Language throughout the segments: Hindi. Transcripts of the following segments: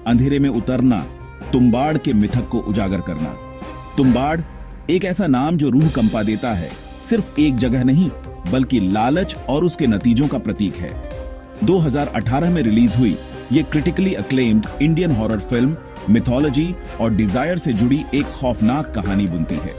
अंधेरे में उतरना, तुम्बाड़ के मिथक को उजागर करना। तुम्बाड़ एक ऐसा नाम जो रूह कंपा देता है, सिर्फ एक जगह नहीं बल्कि लालच और उसके नतीजों का प्रतीक है। 2018 में रिलीज हुई ये critically acclaimed Indian horror film mythology और डिजायर से जुड़ी एक खौफनाक कहानी बुनती है।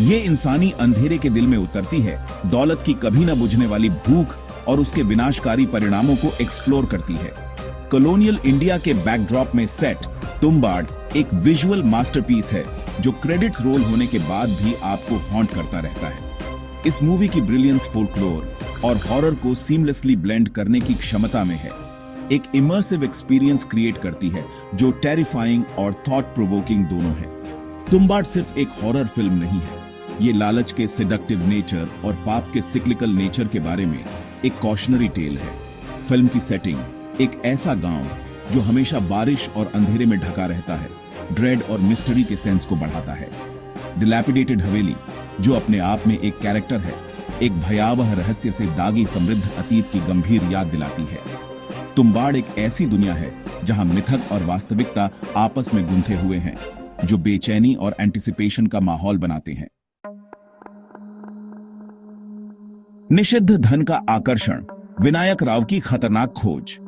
ये इंसानी अंधेरे के दिल में उतरती है, दौलत की कभी न बुझने वाली भूख और उसके विनाशकारी परिणामों को एक्सप्लोर करती है। कॉलोनियल इंडिया के बैकड्रॉप में सेट तुम्बाड़ एक विजुअल मास्टरपीस है जो क्रेडिट्स रोल होने के बाद भी आपको हॉन्ट करता रहता है। इस मूवी की ब्रिलियंस फोल्कलोर और हॉरर को सीमलेसली ब्लेंड करने की क्षमता में है। एक इमर्सिव एक्सपीरियंस क्रिएट करती है जो टेरिफाइंग और थॉट प्रोवोकिंग दोनों है। तुम्बाड़ सिर्फ एक हॉरर फिल्म नहीं है, ये लालच के सिडक्टिव नेचर और पाप के सिक्लिकल नेचर के बारे में एक कॉशनरी टेल है। फिल्म की सेटिंग एक ऐसा गांव जो हमेशा बारिश और अंधेरे में ढका रहता है, ड्रेड और मिस्ट्री के सेंस को बढ़ाता है। डिलैपिडेटेड हवेली जो अपने आप में एक कैरेक्टर है, एक भयावह रहस्य से दागी समृद्ध अतीत की गंभीर याद दिलाती है। तुम्बाड़ एक ऐसी दुनिया है जहां मिथक और वास्तविकता आपस में गुंथे हुए हैं, जो बेचैनी और एंटिसिपेशन का माहौल बनाते हैं। निषिद्ध धन का आकर्षण, विनायक राव की खतरनाक खोज।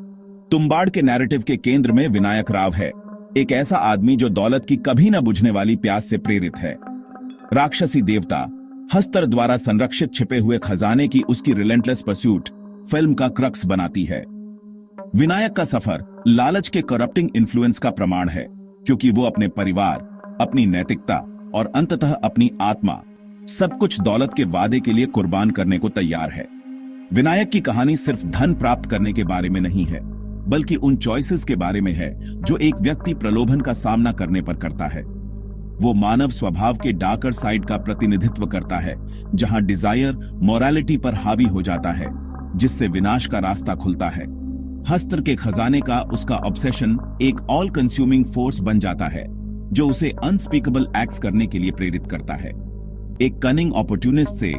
तुम्बाड़ के नैरेटिव के केंद्र में विनायक राव है, एक ऐसा आदमी जो दौलत की कभी न बुझने वाली प्यास से प्रेरित है। राक्षसी देवता हस्तर द्वारा संरक्षित छिपे हुए खजाने की उसकी रिलेंटलेस परस्यूट फिल्म का क्रक्स बनाती है। विनायक का सफर लालच के करप्टिंग इन्फ्लुएंस का प्रमाण है, क्योंकि वो अपने परिवार, अपनी नैतिकता और अंततः अपनी आत्मा सब कुछ दौलत के वादे के लिए कुर्बान करने को तैयार है। विनायक की कहानी सिर्फ धन प्राप्त करने के बारे में नहीं है, बल्कि उन चॉइसेस के बारे में है जो एक व्यक्ति प्रलोभन का सामना करने पर करता है। वो मानव स्वभाव के डार्कर साइड का प्रतिनिधित्व करता है, जहां डिजायर मोरालिटी पर हावी हो जाता है, जिससे विनाश का रास्ता खुलता है। हस्तर के खजाने का उसका ऑब्सेशन एक ऑल कंज्यूमिंग फोर्स बन जाता है, जो उसे अनस्पीकेबल एक्ट्स करने के लिए प्रेरित करता है। एक कनिंग अपॉर्चुनिस्ट से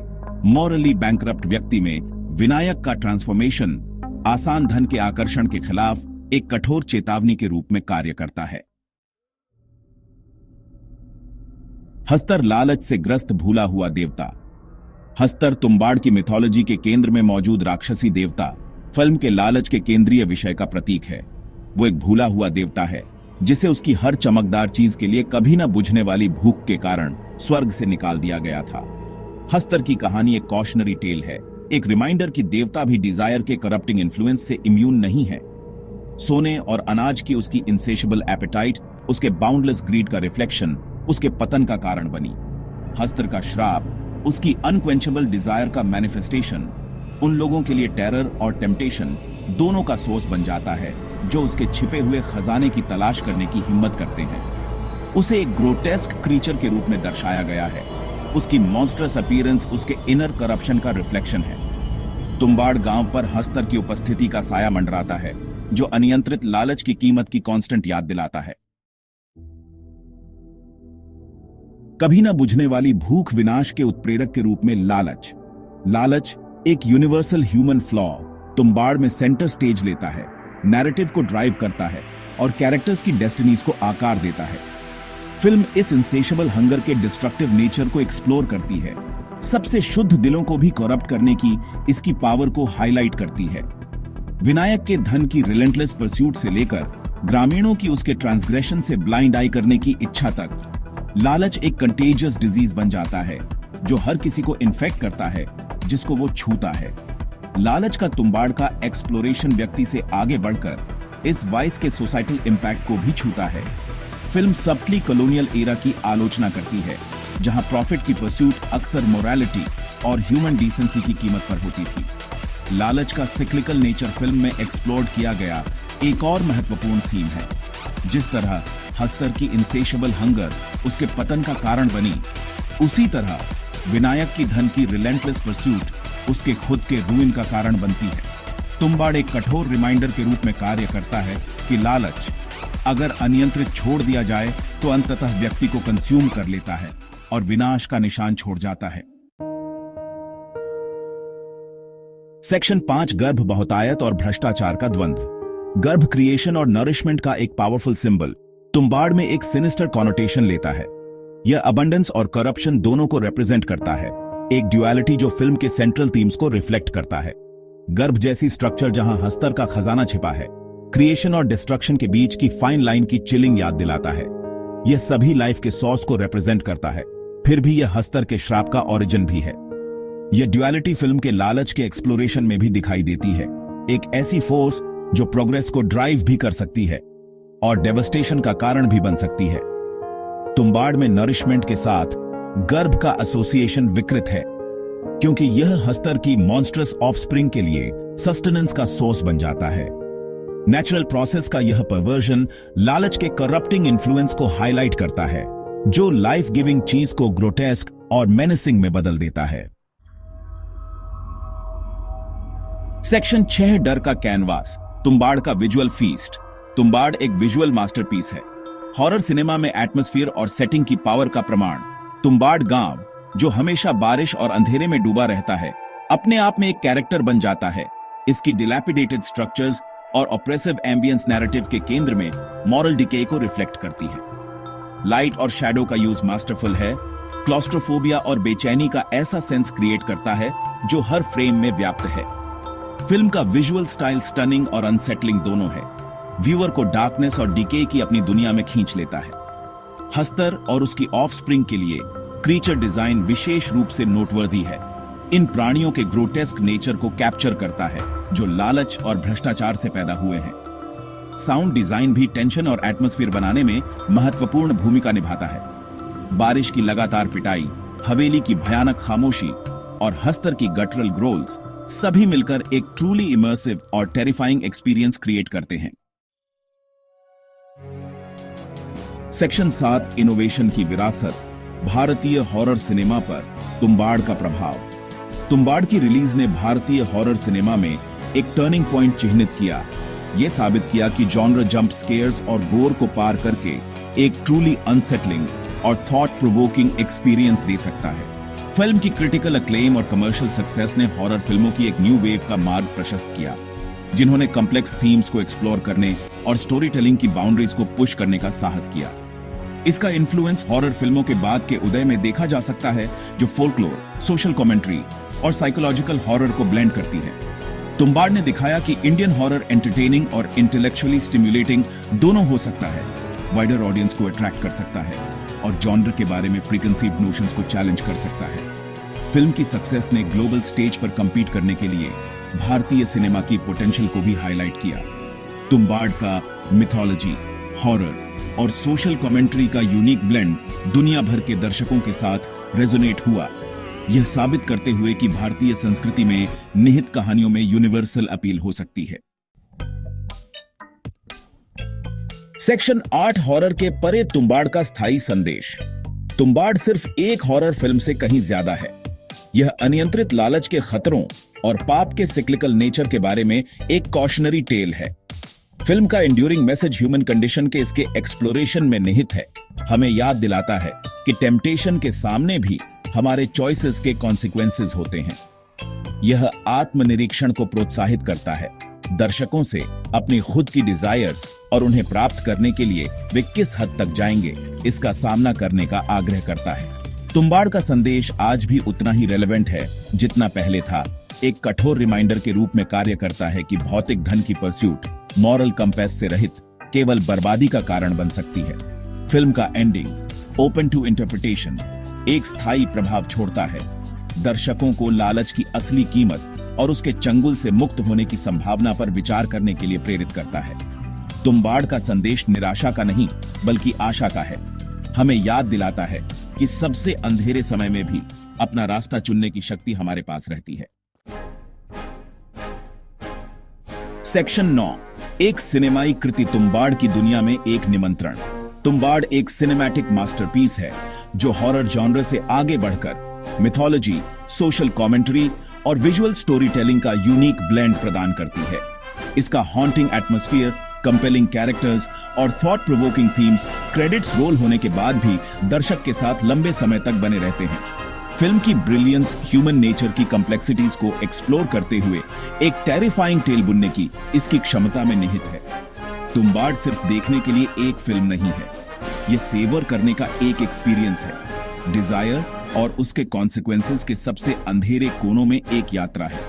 मॉरली बैंकरप्ट व्यक्ति में विनायक का ट्रांसफॉर्मेशन आसान धन के आकर्षण के खिलाफ एक कठोर चेतावनी के रूप में कार्य करता है। हस्तर लालच से ग्रस्त भूला हुआ देवता। हस्तर तुम्बाड़ की मिथोलॉजी के केंद्र में मौजूद राक्षसी देवता फिल्म के लालच के केंद्रीय विषय का प्रतीक है। वो एक भूला हुआ देवता है जिसे उसकी हर चमकदार चीज के लिए कभी न बुझने वाली भूख के कारण स्वर्ग से निकाल दिया गया था। हस्तर की कहानी एक कॉशनरी टेल है, एक रिमाइंडर कि देवता भी डिजायर के करप्टिंग इन्फ्लुएंस से इम्यून नहीं है। सोने और अनाज की उसकी इनसेशेबल एपेटाइट उसके बाउंडलेस ग्रीड का रिफ्लेक्शन उसके पतन का कारण बनी। हस्तर का श्राप उसकी अनक्वेंचेबल डिजायर का मैनिफेस्टेशन उन लोगों के लिए टेरर और टेम्पटेशन दोनों का सोर्स बन जाता है जो उसके छिपे हुए खजाने की तलाश करने की हिम्मत करते हैं। उसे एक ग्रोटेस्क क्रीचर के रूप में दर्शाया गया है। उसकी मॉन्स्ट्रस अपीयरेंस उसके इनर करप्शन का रिफ्लेक्शन है। तुम्बाड़ गांव पर हस्तर की उपस्थिति का साया मंडराता है, जो अनियंत्रित लालच की कीमत की कांस्टेंट याद दिलाता है। कभी न बुझने वाली भूख विनाश के उत्प्रेरक के रूप में लालच। लालच एक यूनिवर्सल ह्यूमन फ्लॉ तुम्बाड़ में सेंटर स्टेज लेता है, नैरेटिव को ड्राइव करता है और कैरेक्टर्स की डेस्टिनीज को आकार देता है। फिल्म इस इंसेशेबल हंगर के डिस्ट्रक्टिव नेचर को एक्सप्लोर करती है, सबसे शुद्ध दिलों को भी करप्ट करने की इसकी पावर को हाईलाइट करती है। विनायक के धन की रिलेंटलेस परस्यूट से लेकर ग्रामीणों की उसके ट्रांसग्रेशन से ब्लाइंड आई करने की इच्छा तक, लालच एक कंटेजियस डिजीज बन जाता है जो हर किसी को इन्फेक्ट करता है जिसको वो छूता है। लालच का तुम्बाड़ का एक्सप्लोरेशन व्यक्ति से आगे बढ़कर इस वाइस के सोसाइटल इंपैक्ट को भी छूता है। फिल्म सबटली कॉलोनियल एरा की आलोचना करती है, जहां प्रॉफिट की परस्यूट अक्सर मोरालिटी और ह्यूमन डिसेंसी की कीमत पर होती थी। लालच का सिक्लिकल नेचर फिल्म में एक्सप्लोर किया गया एक और महत्वपूर्ण थीम है। जिस तरह हस्तर की इनसेशेबल हंगर उसके पतन का कारण बनी, उसी तरह विनायक की धन की रिलेंटलेस परस्यूट उसके खुद के रूइन का कारण बनती है। तुम्बाड़ एक कठोर रिमाइंडर के रूप में कार्य करता है कि लालच अगर अनियंत्रित छोड़ दिया जाए तो अंततः व्यक्ति को कंज्यूम कर लेता है और विनाश का निशान छोड़ जाता है। सेक्शन 5 गर्भ बहुतायत और भ्रष्टाचार का द्वंद्व। गर्भ क्रिएशन और नरिशमेंट का एक पावरफुल सिंबल तुम्बाड़ में एक सिनिस्टर कॉनोटेशन लेता है। यह अबंडेंस और करप्शन दोनों को रिप्रेजेंट करता है, एक ड्युअलिटी जो फिल्म के सेंट्रल थीम्स को रिफ्लेक्ट करता है। गर्भ जैसी स्ट्रक्चर जहां हस्तर का खजाना छिपा है, क्रिएशन और डिस्ट्रक्शन के बीच की फाइन लाइन की चिलिंग याद दिलाता है। यह सभी लाइफ के सोर्स को रिप्रेजेंट करता है, फिर भी यह हस्तर के श्राप का ओरिजिन भी है। यह ड्युअलिटी फिल्म के लालच के एक्सप्लोरेशन में भी दिखाई देती है, एक ऐसी फोर्स जो प्रोग्रेस को ड्राइव भी कर सकती है और डेवस्टेशन का कारण भी बन सकती है। तुम्बाड़ में नरिशमेंट के साथ गर्भ का एसोसिएशन विकृत है, क्योंकि यह हस्तर की मॉन्स्ट्रस ऑफस्प्रिंग के लिए सस्टेनेंस का सोर्स बन जाता है। नेचुरल प्रोसेस का यह परवर्जन लालच के करप्टिंग इन्फ्लुएंस को हाईलाइट करता है, जो लाइफ गिविंग चीज को ग्रोटेस्क और मेनेसिंग में बदल देता है। सेक्शन 6, डर का कैनवास, तुम्बाड़ का विजुअल फीस्ट। तुम्बाड़ एक विजुअल मास्टरपीस है, हॉरर सिनेमा में एटमॉस्फेयर और सेटिंग की पावर का प्रमाण। तुम्बाड़ गांव, जो हमेशा बारिश और अंधेरे में डूबा रहता है, अपने आप में एक कैरेक्टर बन जाता है। इसकी डिलैपिडेटेड स्ट्रक्चर्स और ऑप्रेसिव एम्बियंस नैरेटिव के केंद्र में मॉरल डिके को रिफ्लेक्ट करती है। लाइट और शैडो का यूज मास्टरफुल है, क्लॉस्ट्रोफोबिया और बेचैनी का ऐसा सेंस क्रिएट करता है जो हर फ्रेम में व्याप्त है। फिल्म का विजुअल स्टाइल स्टनिंग और अनसेटलिंग दोनों है, व्यूअर को डार्कनेस और डिके की अपनी दुनिया में खींच लेता है। हस्तर और उसकी ऑफस्प्रिंग के लिए क्रीचर डिजाइन विशेष रूप से नोटवर्दी है। इन प्राणियों के ग्रोटेस्क नेचर को कैप्चर करता है, जो लालच और भ्रष्टाचार से पैदा हुए हैं। साउंड डिजाइन भी टेंशन और एटमॉस्फेयर बनाने में महत्वपूर्ण भूमिका निभाता है। बारिश की लगातार पिटाई, हवेली की भयानक खामोशी और हस्तर की गटरल ग्रोल्स सभी मिलकर एक ट्रूली इमर्सिव और टेरिफाइंग एक्सपीरियंस क्रिएट करते हैं। सेक्शन 7, इनोवेशन की विरासत, भारतीय हॉरर सिनेमा पर तुम्बाड़ का प्रभाव। तुम्बाड़ की रिलीज ने भारतीय हॉरर सिनेमा में एक टर्निंग पॉइंट चिह्नित किया। यह साबित किया कि जॉनर जंप स्केयर्स और गोर को पार करके एक ट्रूली अनसेटलिंग और थॉट प्रोवोकिंग एक्सपीरियंस दे सकता है। फिल्म की क्रिटिकल अक्लेम और कमर्शियल सक्सेस ने हॉरर फिल्मों की एक न्यू वेव का मार्ग प्रशस्त किया, जिन्होंने कॉम्प्लेक्स थीम्स को एक्सप्लोर करने और स्टोरी टेलिंग की बाउंड्रीज को पुश करने का साहस किया। इसका इन्फ्लुएंस हॉरर फिल्मों के बाद के उदय में देखा जा सकता है, जो फोल्कलोर, सोशल कमेंट्री और साइकोलॉजिकल हॉरर को ब्लेंड करती है। तुम्बाड़ ने दिखाया कि इंडियन हॉरर एंटरटेनिंग और इंटेलेक्चुअली स्टिम्युलेटिंग दोनों हो सकता है, वाइडर ऑडियंस को अट्रैक्ट कर सकता है और जॉनर के बारे में प्रीकंसीव्ड नोशंस को चैलेंज कर सकता है। फिल्म की सक्सेस ने ग्लोबल स्टेज पर कंपीट करने के लिए भारतीय सिनेमा की पोटेंशियल को भी हाईलाइट किया। तुम्बाड़ का मिथोलॉजी, हॉरर और सोशल कमेंट्री का यूनिक ब्लेंड दुनिया भर के दर्शकों के साथ रेजोनेट हुआ, यह साबित करते हुए कि भारतीय संस्कृति में निहित कहानियों में यूनिवर्सल अपील हो सकती है। सेक्शन 8, हॉरर के परे तुम्बाड़ का स्थायी संदेश। तुम्बाड़ सिर्फ एक हॉरर फिल्म से कहीं ज्यादा है। यह अनियंत्रित लालच के खतरों और पाप के सिक्लिकल नेचर के बारे में एक कॉशनरी टेल है। फिल्म का एंड्यूरिंग मैसेज ह्यूमन कंडीशन के इसके एक्सप्लोरेशन में निहित है। हमें याद दिलाता है कि टेम्पटेशन के सामने भी हमारे चॉइसेस के कॉन्सिक्वेंसेस होते हैं। यह आत्मनिरीक्षण को प्रोत्साहित करता है, दर्शकों से अपनी खुद की डिजायर्स और उन्हें प्राप्त करने के लिए वे किस हद तक जाएंगे, इसका सामना करने का आग्रह करता है। तुम्बाड़ का संदेश आज भी उतना ही रेलेवेंट है जितना पहले था। एक कठोर रिमाइंडर के रूप में कार्य करता है कि भौतिक धन की परस्यूट मॉरल कंपेस से रहित केवल बर्बादी का कारण बन सकती है। फिल्म का एंडिंग, ओपन टू इंटरप्रिटेशन, एक स्थायी प्रभाव छोड़ता है, दर्शकों को लालच की असली कीमत और उसके चंगुल से मुक्त होने की संभावना पर विचार करने के लिए प्रेरित करता है। तुम्बाड़ का संदेश निराशा का नहीं बल्कि आशा का है। हमें याद दिलाता है कि सबसे अंधेरे समय में भी अपना रास्ता चुनने की शक्ति हमारे पास रहती है। सेक्शन 9, एक सिनेमाई कृति तुम्बाड़ की दुनिया में एक निमंत्रण। तुम्बाड़ एक सिनेमैटिक मास्टरपीस है जो हॉरर जॉनर से आगे बढ़कर मिथोलॉजी, सोशल कमेंट्री और विजुअल स्टोरी टेलिंग का यूनिक ब्लेंड प्रदान करती है। इसका हॉन्टिंग एटमॉस्फेयर, कंपेलिंग कैरेक्टर्स और thought provoking themes credits roll होने के बाद भी दर्शक के साथ लंबे समय तक बने रहते हैं। फिल्म की ब्रिलियंस ह्यूमन नेचर की कॉम्प्लेक्सिटीज को एक्सप्लोर करते हुए एक टेरिफाइंग टेल बुनने की इसकी क्षमता में निहित है। तुम्बाड़ सिर्फ देखने के लिए एक फिल्म नहीं है, ये सेवर करने का एक एक्सपीरियंस है। डिजायर और उसके कॉन्सिक्वेंसेस के सबसे अंधेरे कोनों में एक यात्रा है।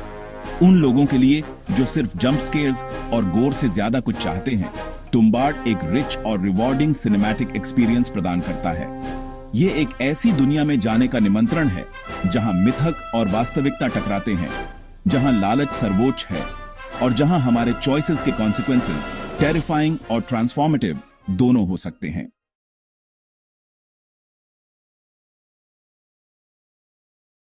उन लोगों के लिए जो सिर्फ जंप स्केयर्स और गोर से ज्यादा कुछ चाहते हैं, तुम्बाड़ एक रिच और रिवॉर्डिंग सिनेमैटिक एक्सपीरियंस प्रदान करता है। ये एक ऐसी दुनिया में जाने का निमंत्रण है जहां मिथक और वास्तविकता टकराते हैं, जहां लालच सर्वोच्च है और जहां हमारे चॉइसेस के कॉन्सिक्वेंसेस टेरिफाइंग और ट्रांसफॉर्मेटिव दोनों हो सकते हैं।